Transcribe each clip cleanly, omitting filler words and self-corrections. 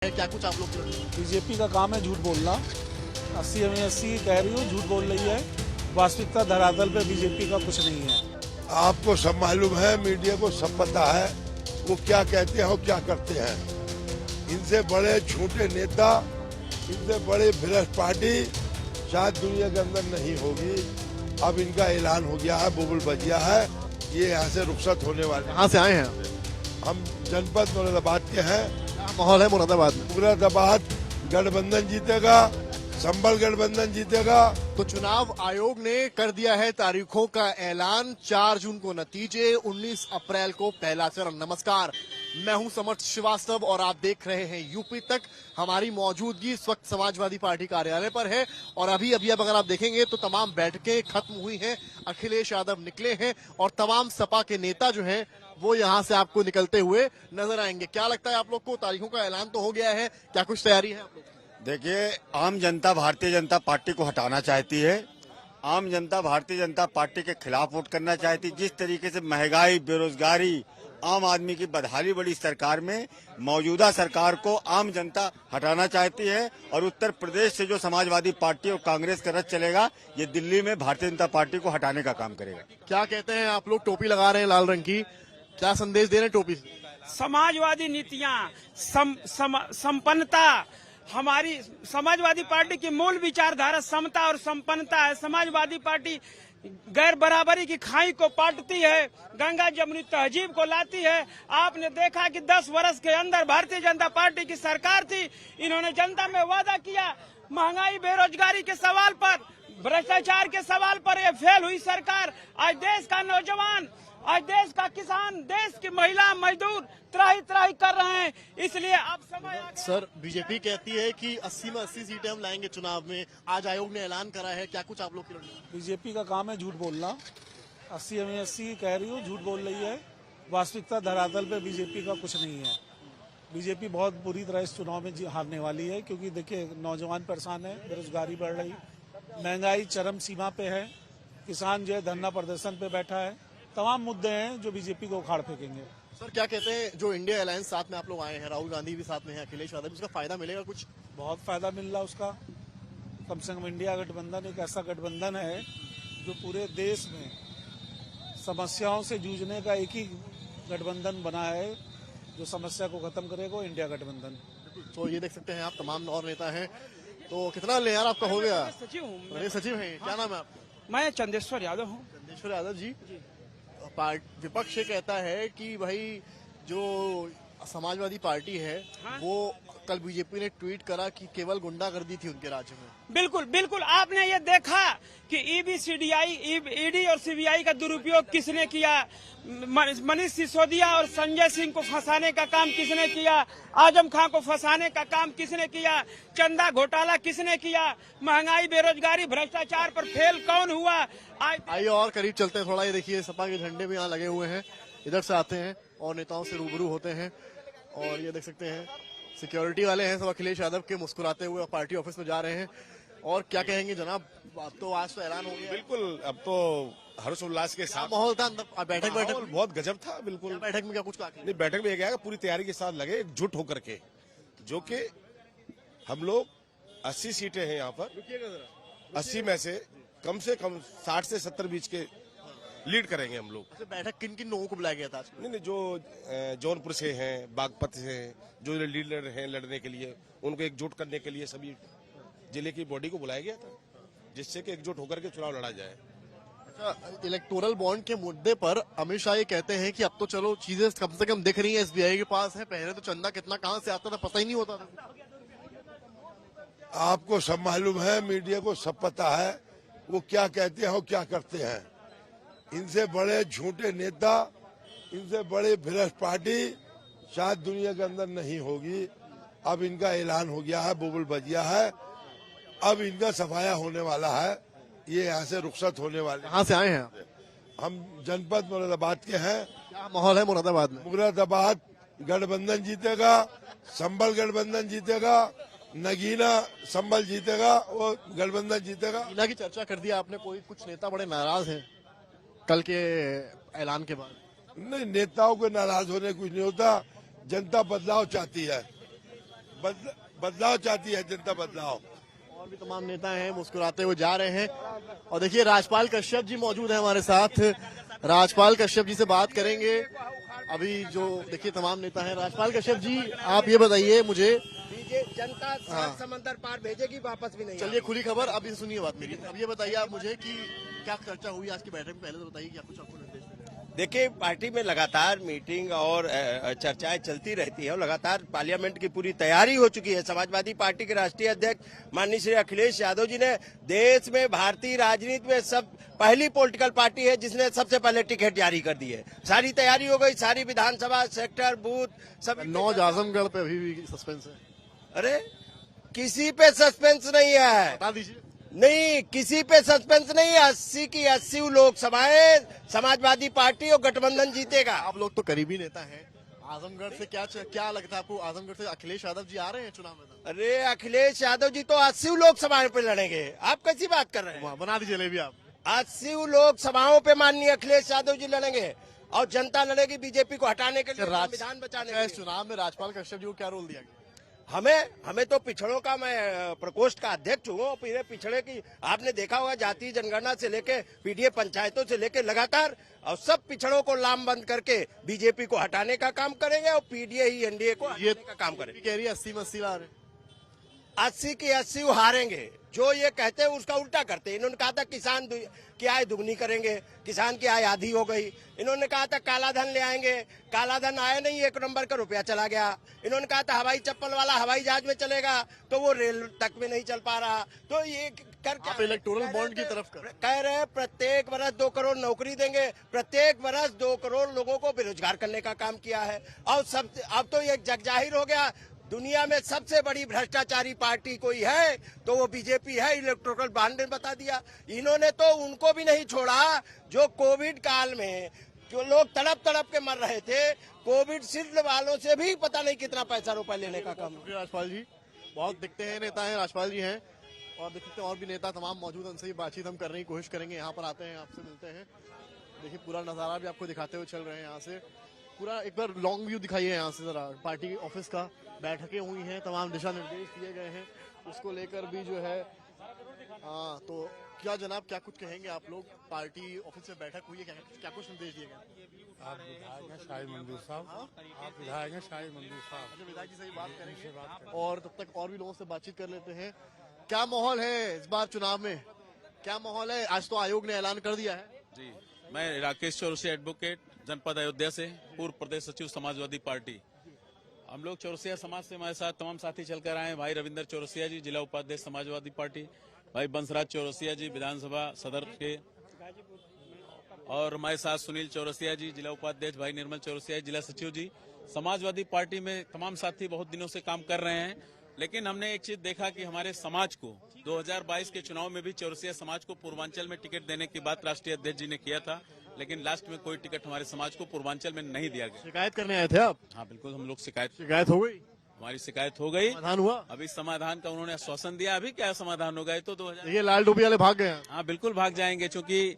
क्या कुछ आप लोग बीजेपी का काम है झूठ बोलना। 80 में 80 कह रही हूँ, झूठ बोल रही है। वास्तविकता धरातल पे बीजेपी का कुछ नहीं है। आपको सब मालूम है, मीडिया को सब पता है वो क्या कहते हैं और क्या करते हैं। इनसे बड़े झूठे नेता, इनसे बड़े भ्रष्ट पार्टी शायद दुनिया के अंदर नहीं होगी। अब इनका ऐलान हो गया है, बुलबुल बज गया है, ये यहाँ से रुखसत होने वाले। कहाँ से आए हैं? हम जनपद मुरादाबाद के हैं। माहौल है मुरादाबाद में? मुरादाबाद गठबंधन जीतेगा, संबल गठबंधन जीतेगा। तो चुनाव आयोग ने कर दिया है तारीखों का ऐलान। 4 जून को नतीजे, 19 अप्रैल को पहला चरण। नमस्कार, मैं हूं समर्थ श्रीवास्तव और आप देख रहे हैं यूपी तक। हमारी मौजूदगी इस वक्त समाजवादी पार्टी कार्यालय पर है और अभी अब अगर आप देखेंगे तो तमाम बैठकें खत्म हुई हैं। अखिलेश यादव निकले हैं और तमाम सपा के नेता जो हैं वो यहाँ से आपको निकलते हुए नजर आएंगे। क्या लगता है आप लोग को? तारीखों का ऐलान तो हो गया है, क्या कुछ तैयारी है आप लोग? देखिए, आम जनता भारतीय जनता पार्टी को हटाना चाहती है। आम जनता भारतीय जनता पार्टी के खिलाफ वोट करना चाहती है। जिस तरीके से महंगाई, बेरोजगारी, आम आदमी की बदहाली बड़ी सरकार में, मौजूदा सरकार को आम जनता हटाना चाहती है। और उत्तर प्रदेश से जो समाजवादी पार्टी और कांग्रेस का रथ चलेगा, ये दिल्ली में भारतीय जनता पार्टी को हटाने का काम करेगा। क्या कहते हैं आप लोग? टोपी लगा रहे हैं लाल रंग की, क्या संदेश दे रहे हैं टोपी से? समाजवादी नीतियां, संपन्नता, हमारी समाजवादी पार्टी की मूल विचारधारा समता और संपन्नता है। समाजवादी पार्टी गैर बराबरी की खाई को पाटती है, गंगा जमुनी तहजीब को लाती है। आपने देखा कि 10 वर्ष के अंदर भारतीय जनता पार्टी की सरकार थी, इन्होंने जनता में वादा किया। महंगाई, बेरोजगारी के सवाल पर, भ्रष्टाचार के सवाल पर ये फेल हुई सरकार। आज देश का नौजवान, आज देश का किसान, देश की महिला, मजदूर त्राही त्राही कर रहे हैं। इसलिए अब समय आ गया। सर, बीजेपी कहती है कि 80 में 80 सीटें हम लाएंगे चुनाव में। आज आयोग ने ऐलान करा है, क्या कुछ आप लोग की रणनीति? बीजेपी का काम है झूठ बोलना। 80 में 80 कह रही हूँ, झूठ बोल रही है। वास्तविकता धरातल पे बीजेपी का कुछ नहीं है। बीजेपी बहुत बुरी तरह इस चुनाव में हारने वाली है, क्योंकि देखिए नौजवान परेशान है, बेरोजगारी बढ़ रही, महंगाई चरम सीमा पे है, किसान जो है धरना प्रदर्शन पे बैठा है। तमाम मुद्दे हैं जो बीजेपी को उखाड़ फेंकेंगे। सर, क्या कहते हैं, जो इंडिया अलायंस साथ में आप लोग आए हैं, राहुल गांधी भी साथ में है, अखिलेश यादव, उसका फायदा मिलेगा कुछ? बहुत फायदा मिल रहा उसका। कम से कम इंडिया गठबंधन एक ऐसा गठबंधन है जो पूरे देश में समस्याओं से जूझने का एक ही गठबंधन बना है, जो समस्या को खत्म करेगा, इंडिया गठबंधन। तो ये देख सकते हैं आप, तमाम और नेता हैं। तो कितना ले यार आपका हो गया? सचिव हूँ, प्रदेश सचिव हैं, क्या नाम है आपका? मैं चंदेश्वर यादव हूँ। चंदेश्वर यादव जी। विपक्ष ये कहता है कि भाई जो समाजवादी पार्टी है, हाँ? वो कल बीजेपी ने ट्वीट करा कि केवल गुंडागर्दी थी उनके राज्य में। बिल्कुल बिल्कुल, आपने ये देखा कि ईडी और सीबीआई का दुरुपयोग किसने किया? मनीष सिसोदिया और संजय सिंह को फंसाने का काम किसने किया? आजम खां को फंसाने का काम किसने किया? चंदा घोटाला किसने किया? महंगाई, बेरोजगारी, भ्रष्टाचार पर फेल कौन हुआ? आइए और करीब चलते हैं थोड़ा। ये देखिए सपा के झंडे भी यहाँ लगे हुए हैं। इधर से आते हैं और नेताओं से रूबरू होते हैं। और ये देख सकते हैं सिक्योरिटी वाले हैं सब अखिलेश यादव के, मुस्कुराते हुए पार्टी ऑफिस में जा रहे हैं। और क्या कहेंगे जनाब? अब तो आज तो ऐलान हो गया। बिल्कुल, अब तो हर्ष उल्लास के साथ माहौल था अंदर? बैठक बहुत गजब था। बिल्कुल, बैठक में क्या कुछ कहा? नहीं, बैठक में गया पूरी तैयारी के साथ लगे, एकजुट होकर के, जो कि हम लोग 80 सीटें हैं यहाँ पर। 80 में से कम 60 से 70 बीच के लीड करेंगे हम लोग। अच्छा, बैठक किन किन लोगों को बुलाया गया था आज? नहीं, जो जौनपुर से हैं, बागपत से हैं, जो लीडर हैं लड़ने के लिए, उनको एकजुट करने के लिए सभी जिले की बॉडी को बुलाया गया था, जिससे कि एकजुट होकर के चुनाव लड़ा जाए। अच्छा, इलेक्टोरल बॉन्ड के मुद्दे पर अमित शाह ये कहते हैं कि अब तो चलो चीजें कम से कम दिख रही हैं, एसबीआई के पास है। पहले तो चंदा कितना कहां से आता था पता ही नहीं होता था। आपको सब मालूम है, मीडिया को सब पता है वो क्या कहते हैं और क्या करते हैं। इनसे बड़े झूठे नेता, इनसे बड़े भ्रष्ट पार्टी शायद दुनिया के अंदर नहीं होगी। अब इनका ऐलान हो गया है, बुलबुल बज गया है, अब इनका सफाया होने वाला है, ये यहाँ से रुखसत होने वाले। कहाँ से आए हैं आप? हम जनपद मुरादाबाद के हैं। क्या माहौल है मुरादाबाद में? मुरादाबाद गठबंधन जीतेगा, संबल गठबंधन जीतेगा, नगीना संबल जीतेगा, वो गठबंधन जीतेगा। नगीना की चर्चा कर दिया आपने। कोई कुछ नेता बड़े नाराज हैं कल के ऐलान के बाद? नहीं, नेताओं को नाराज होने कुछ नहीं होता। जनता बदलाव चाहती है। बदलाव चाहती है जनता, बदलाव। और भी तमाम नेता हैं मुस्कुराते हुए जा रहे हैं। और देखिए राजपाल कश्यप जी मौजूद हैं हमारे साथ। राजपाल कश्यप जी से बात करेंगे। अभी जो देखिए तमाम नेता हैं। राजपाल कश्यप जी, आप ये बताइए मुझे, जनता सात समंदर पार भेजेगी, वापस भी नहीं। चलिए खुली खबर, अब ये सुनिए बात मेरी। अब ये बताइए आप मुझे कि क्या चर्चा हुई आज की बैठक में, पहले तो बताइए क्या कुछ आपको निर्देश मिले। देखिए, पार्टी में लगातार मीटिंग और चर्चाएं चलती रहती है और लगातार पार्लियामेंट की पूरी तैयारी हो चुकी है। समाजवादी पार्टी के राष्ट्रीय अध्यक्ष माननीय श्री अखिलेश यादव जी ने देश में भारतीय राजनीति में सब पहली पॉलिटिकल पार्टी है जिसने सबसे पहले टिकट जारी कर दी है। सारी तैयारी हो गई, सारी विधानसभा सेक्टर बूथ सब। कन्नौज आजमगढ़ पे अभी भी सस्पेंस है। अरे किसी पे सस्पेंस नहीं है, बता दीजिए। नहीं किसी पे सस्पेंस नहीं है। 80 की 80 लोकसभाएं समाजवादी पार्टी और गठबंधन जीतेगा। आप लोग तो करीबी नेता हैं। आजमगढ़ से क्या लगता है आपको, आजमगढ़ से अखिलेश यादव जी आ रहे हैं चुनाव में? अरे अखिलेश यादव जी तो 80 लोकसभाओं पे लड़ेंगे, आप कैसी बात कर रहे हैं? बना दीजिए जलेबी आप। 80 लोकसभाओं पे माननीय अखिलेश यादव जी लड़ेंगे और जनता लड़ेगी बीजेपी को हटाने के लिए, संविधान बचाने के लिए। इस चुनाव में राजपाल कश्यप जी को क्या रोल दिया गया? हमें तो पिछड़ों का, मैं प्रकोष्ठ का अध्यक्ष हूँ। पूरे पिछड़े की आपने देखा होगा, जातीय जनगणना से लेके पीडीए पंचायतों से लेके लगातार और सब पिछड़ों को लामबंद करके बीजेपी को हटाने का काम करेंगे और पीडीए ही एनडीए को हटाने का काम करेंगे। कह रही है 80 में 80 ला रहे हैं। 80 की 80 वो हारेंगे। जो ये कहते हैं उसका उल्टा करते हैं। इन्होंने कहा था किसान की आय दुगनी करेंगे, किसान की आय आधी हो गई। इन्होंने कहा था काला धन ले आएंगे, काला धन आया नहीं, 1 नंबर का रुपया चला गया। इन्होंने कहा था हवाई चप्पल वाला हवाई जहाज में चलेगा, तो वो रेल तक में नहीं चल पा रहा। तो ये कर आप इलेक्टोरल बॉन्ड की तरफ कह रहे हैं प्रत्येक वर्ष 2 करोड़ नौकरी देंगे, प्रत्येक वर्ष 2 करोड़ लोगों को बेरोजगार करने का काम किया है। और सब अब तो ये जगजाहिर हो गया, दुनिया में सबसे बड़ी भ्रष्टाचारी पार्टी कोई है तो वो बीजेपी है। इलेक्टोरल बॉन्ड ने बता दिया। इन्होंने तो उनको भी नहीं छोड़ा जो कोविड काल में जो लोग तड़प तड़प के मर रहे थे, कोविड शील्ड वालों से भी पता नहीं कितना पैसा रुपए लेने का काम। राजपाल जी बहुत दिखते हैं, नेता हैं, राजपाल जी हैं और दिखते हैं और भी नेता तमाम मौजूद हैं। उनसे बातचीत हम करने की कोशिश करेंगे। यहाँ पर आते हैं, आपसे मिलते हैं। देखिए पूरा नजारा भी आपको दिखाते हुए चल रहे हैं। यहाँ से पूरा एक बार लॉन्ग व्यू दिखाइए यहाँ से जरा। पार्टी ऑफिस का बैठकें हुई हैं, तमाम दिशा निर्देश दिए गए हैं, उसको लेकर भी जो है। हाँ तो क्या जनाब, क्या कुछ कहेंगे आप लोग? पार्टी ऑफिस में बैठक हुई है, क्या कुछ निर्देश दिए गए? आप विधायक हैं शाहिद मंजूर साहब, आप विधायक हैं शाहिद मंजूर साहब। अच्छा, विधायक जी से ही बात करेंगे और तब तक और भी लोगों से बातचीत कर लेते हैं। क्या माहौल है इस बार चुनाव में, क्या माहौल है? आज तो आयोग ने ऐलान कर दिया है। जी, मैं राकेश चौरसिया एडवोकेट, जनपद अयोध्या से, पूर्व प्रदेश सचिव समाजवादी पार्टी। हम लोग चौरसिया समाज से हमारे साथ तमाम साथी चलकर आए हैं। भाई रविंदर चौरसिया जी, जिला उपाध्यक्ष समाजवादी पार्टी, भाई बंसराज चौरसिया जी, विधानसभा सदर के, और हमारे साथ सुनील चौरसिया जी, जिला उपाध्यक्ष, भाई निर्मल चौरसिया जी, जिला सचिव जी। समाजवादी पार्टी में तमाम साथी बहुत दिनों से काम कर रहे हैं, लेकिन हमने एक चीज देखा कि हमारे समाज को 2022 के चुनाव में भी चौरसिया समाज को पूर्वांचल में टिकट देने की बात राष्ट्रीय अध्यक्ष जी ने किया था, लेकिन लास्ट में कोई टिकट हमारे समाज को पूर्वांचल में नहीं दिया गया। शिकायत करने आए थे आप? हाँ बिल्कुल, हम लोग शिकायत हो गई, हमारी शिकायत हो गई, समाधान हुआ। अभी समाधान का उन्होंने आश्वासन दिया। अभी क्या समाधान होगा? तो 2000। ये लाल टोपी वाले भाग गए। हाँ बिल्कुल भाग जाएंगे, क्योंकि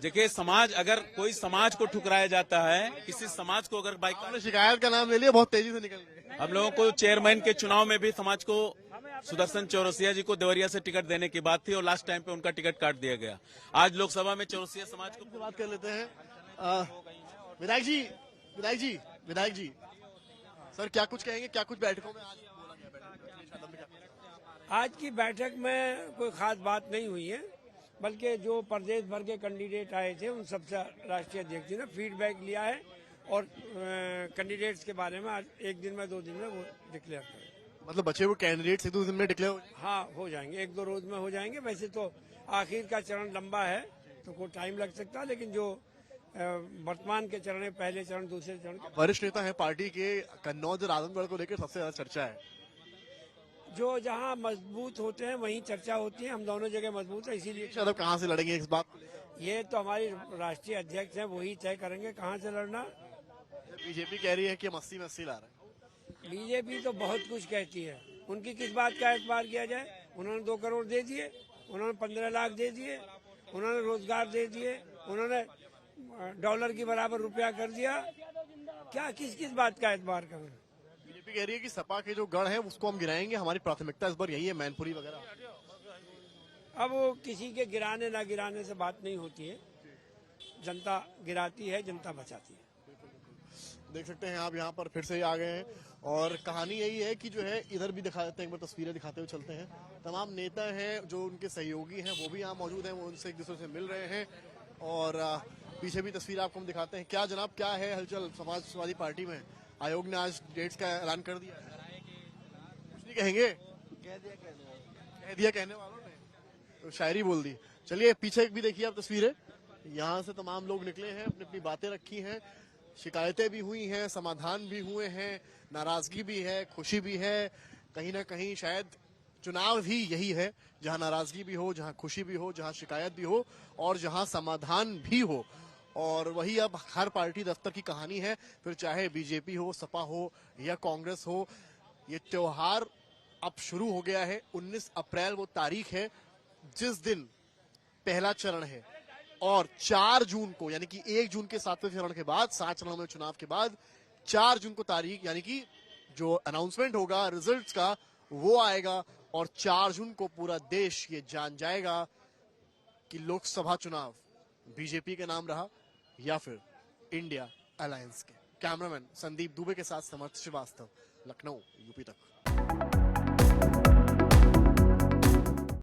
देखिए समाज, अगर कोई समाज को ठुकराया जाता है, किसी समाज को अगर बाइक, शिकायत का नाम ले लिया, बहुत तेजी से निकल गए। हम लोगों को चेयरमैन के चुनाव में भी समाज को सुदर्शन चौरसिया जी को देवरिया से टिकट देने की बात थी और लास्ट टाइम पे उनका टिकट काट दिया गया। आज लोकसभा में चौरसिया समाज को बात कर लेते हैं। विधायक जी सर, क्या कुछ कहेंगे? क्या कुछ बैठकों में आज बोला गया? आज की बैठक में कोई खास बात नहीं हुई है, बल्कि जो प्रदेश भर के कैंडिडेट आए थे उन सबसे राष्ट्रीय अध्यक्ष जी ने फीडबैक लिया है और कैंडिडेट्स के बारे में आज 1 दिन में 2 दिन में वो डिक्लेयर करें। मतलब बचे हुए कैंडिडेट 1-2 दिन में डिक्लेयर हो? हाँ हो जाएंगे, 1-2 रोज में हो जाएंगे। वैसे तो आखिर का चरण लंबा है तो कोई टाइम लग सकता है, लेकिन जो वर्तमान के चरण, पहले चरण, दूसरे चरण, वरिष्ठ नेता है पार्टी के, कन्नौज और आजमगढ़ को लेकर सबसे ज्यादा चर्चा है। जो जहाँ मजबूत होते हैं वहीं चर्चा होती है। हम दोनों जगह मजबूत है, इसीलिए शायद कहाँ से लड़ेंगे इस बात? ये तो हमारी राष्ट्रीय अध्यक्ष हैं, वही तय करेंगे कहाँ से लड़ना। बीजेपी कह रही है कि हम 80 में 80 ला रहे हैं। बीजेपी तो बहुत कुछ कहती है, उनकी किस बात का एतबार किया जाए? उन्होंने 2 करोड़ दे दिए, उन्होंने 15 लाख दे दिए, उन्होंने रोजगार दे दिए, उन्होंने $1 के बराबर रुपया कर दिया। क्या किस किस बात का एतबार करें? बीजेपी कह रही है कि सपा के जो गढ़ हैं उसको हम गिराएंगे, हमारी प्राथमिकता इस बार यही है, मैनपुरी वगैरह। अब वो किसी के गिराने ना गिराने से बात नहीं होती है, जनता गिराती है, जनता बचाती है। देख सकते हैं आप यहाँ पर फिर से ही आ गए हैं और कहानी यही है कि जो है इधर भी दिखा देते हैं, एक बार तस्वीरें दिखाते हुए चलते हैं। तमाम नेता हैं जो उनके सहयोगी हैं वो भी यहाँ मौजूद हैं, वो उनसे एक दूसरे से मिल रहे हैं और पीछे भी तस्वीर आपको हम दिखाते हैं। क्या जनाब, क्या है हलचल समाजवादी पार्टी में? आयोग ने आज डेट्स का ऐलान कर दिया है, कुछ नहीं कहेंगे? कह दिया कहने वालों ने, तो शायरी बोल दी। चलिए पीछे भी देखिए आप तस्वीरें, यहाँ से तमाम लोग निकले हैं, अपनी अपनी बातें रखी हैं, शिकायतें भी हुई हैं, समाधान भी हुए हैं, नाराजगी भी है, खुशी भी है। कहीं ना कहीं शायद चुनाव ही यही है, जहां नाराजगी भी हो, जहां खुशी भी हो, जहां शिकायत भी हो और जहां समाधान भी हो। और वही अब हर पार्टी दफ्तर की कहानी है, फिर चाहे बीजेपी हो, सपा हो या कांग्रेस हो। ये त्योहार अब शुरू हो गया है। 19 अप्रैल वो तारीख है जिस दिन पहला चरण है और 4 जून को, यानी कि 1 जून के 7वें चरण के बाद, 7 चरणों में चुनाव के बाद 4 जून को तारीख, यानी कि जो अनाउंसमेंट होगा रिजल्ट्स का, वो आएगा और 4 जून को पूरा देश ये जान जाएगा कि लोकसभा चुनाव बीजेपी के नाम रहा या फिर इंडिया अलायंस के। कैमरामैन संदीप दुबे के साथ समर्थ श्रीवास्तव, लखनऊ, यूपी तक।